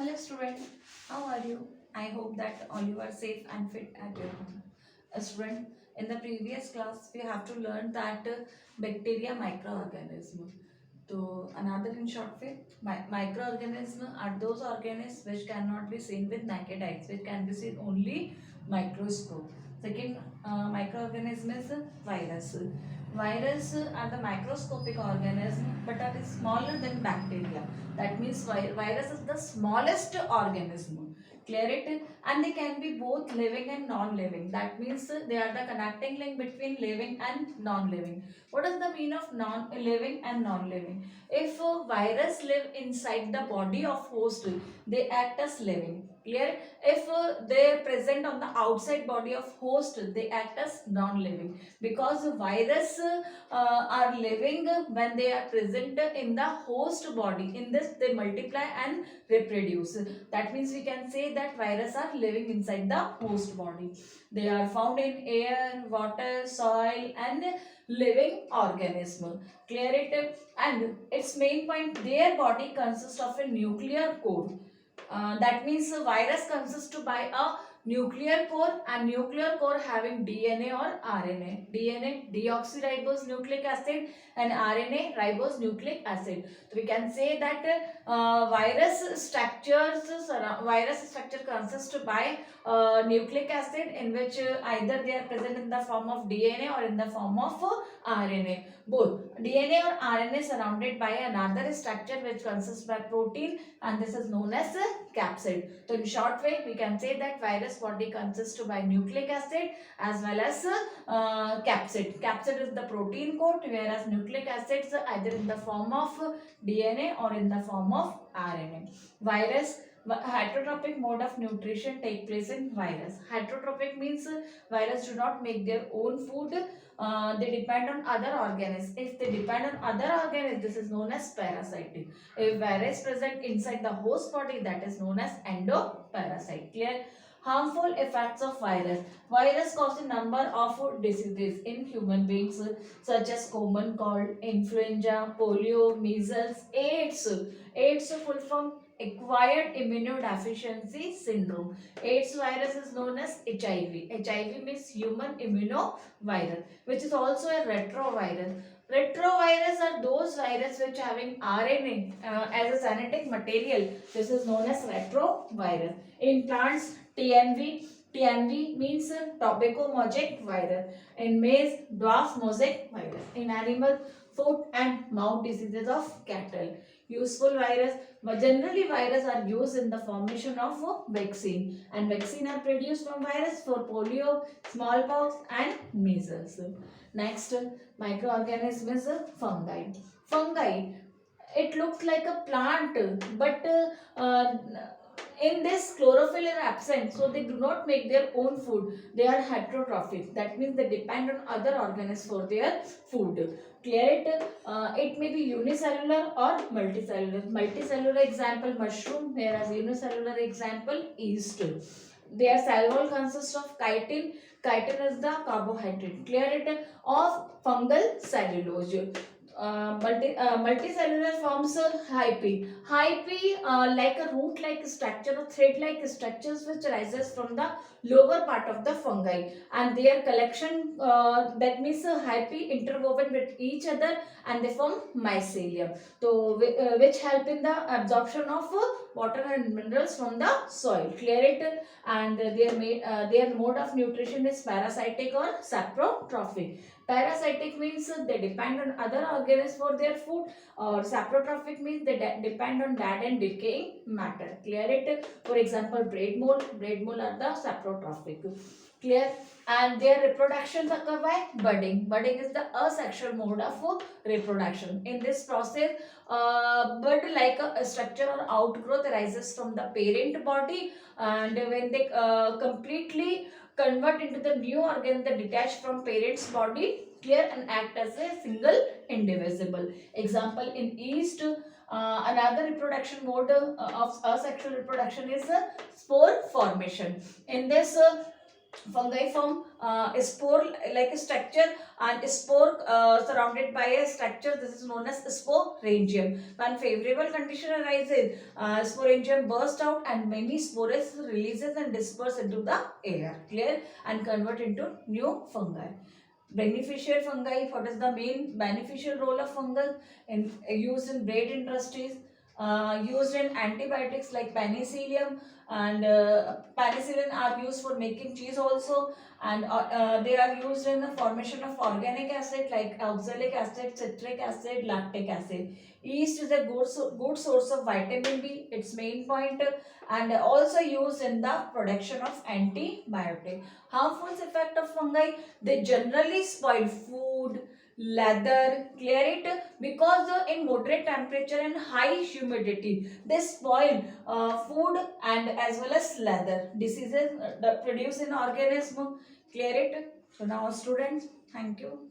Hello student, how are you? I hope that all you are safe and fit at your home. Student, in the previous class we have to learn that bacteria microorganism. So another in short way, microorganism are those organisms which cannot be seen with naked eyes, which can be seen only microscope. Second microorganism is virus. Virus are the microscopic organism but are smaller than bacteria. That means virus is the smallest organism. Clear it? And they can be both living and non-living. That means they are the connecting link between living and non-living. What is the mean of non-living and non-living? If a virus live inside the body of host, they act as living. Clear? If they are present on the outside body of host, they act as non-living. Because virus are living when they are present in the host body. In this, they multiply and reproduce. That means we can say that viruses are living inside the host body. They are found in air, water, soil, and living organism. Clear it? And its main point, their body consists of a nuclear core. That means a virus consists by a nuclear core, and nuclear core having DNA or RNA. DNA deoxyribose nucleic acid and RNA ribose nucleic acid. So we can say that virus structure consists by nucleic acid, in which either they are present in the form of DNA or in the form of RNA. Both DNA or RNA surrounded by another structure which consists by protein, and this is known as capsid. So in short way, we can say that virus body consists by nucleic acid as well as capsid. Capsid is the protein coat, whereas nucleic acids are either in the form of DNA or in the form of RNA. Virus heterotrophic mode of nutrition take place in virus. Heterotrophic means virus do not make their own food. They depend on other organisms. If they depend on other organisms, this is known as parasitic. If virus present inside the host body, that is known as endoparasite. Clear? Harmful effects of virus. Virus cause a number of diseases in human beings such as common cold, influenza, polio, measles, AIDS. AIDS full form acquired immunodeficiency syndrome. AIDS virus is known as HIV. HIV means human immunovirus, which is also a retrovirus. Retrovirus are those viruses which having RNA as a genetic material. This is known as retrovirus. In plants, TNV means tobacco mosaic virus. In maize, dwarf mosaic virus. In animals, foot and mouth diseases of cattle. Useful virus. Generally, viruses are used in the formation of vaccine, and vaccine are produced from virus for polio, smallpox, and measles. Next, microorganism is fungi. Fungi, it looks like a plant, but in this chlorophyll is absent, so they do not make their own food. They are heterotrophic. That means they depend on other organisms for their food. Clear it? It may be unicellular or multicellular. Multicellular example mushroom, whereas unicellular example yeast. Their cell wall consists of chitin. Chitin is the carbohydrate. Clear it? Of fungal cellulose. Multicellular forms hyphae. Hyphae like a root-like structure or thread-like structures which rises from the lower part of the fungi, and their collection, that means hyphae interwoven with each other, and they form mycelium. So which help in the absorption of water and minerals from the soil. Clear it? And their mode of nutrition is parasitic or saprotrophic. Parasitic means they depend on other organisms for their food, or saprotrophic means they depend on dead and decaying matter. Clear it? For example, bread mold. Bread mold are the saprotrophic. Clear? And their reproductions occur by budding. Budding is the asexual mode of reproduction. In this process, bud like a structure or outgrowth arises from the parent body, and when they completely convert into the new organ that detach from parent's body, clear, and act as a single indivisible. Example, in yeast, another reproduction mode of asexual reproduction is spore formation. In this, Fungi form a spore like a structure, and a spore surrounded by a structure. This is known as sporangium. When favorable condition arises, sporangium bursts out and many spores releases and disperse into the air, clear, and convert into new fungi. Beneficial fungi, what is the main beneficial role of fungus in used in bread industries, used in antibiotics like penicillium, and penicillin are used for making cheese also, and they are used in the formation of organic acid like oxalic acid, citric acid, lactic acid. Yeast is a good source of vitamin B, its main point, and also used in the production of antibiotic. Harmful effect of fungi, they generally spoil food, leather, clear it, because in moderate temperature and high humidity they spoil food and as well as leather. Diseases produced in organism, clear it. So now students, thank you.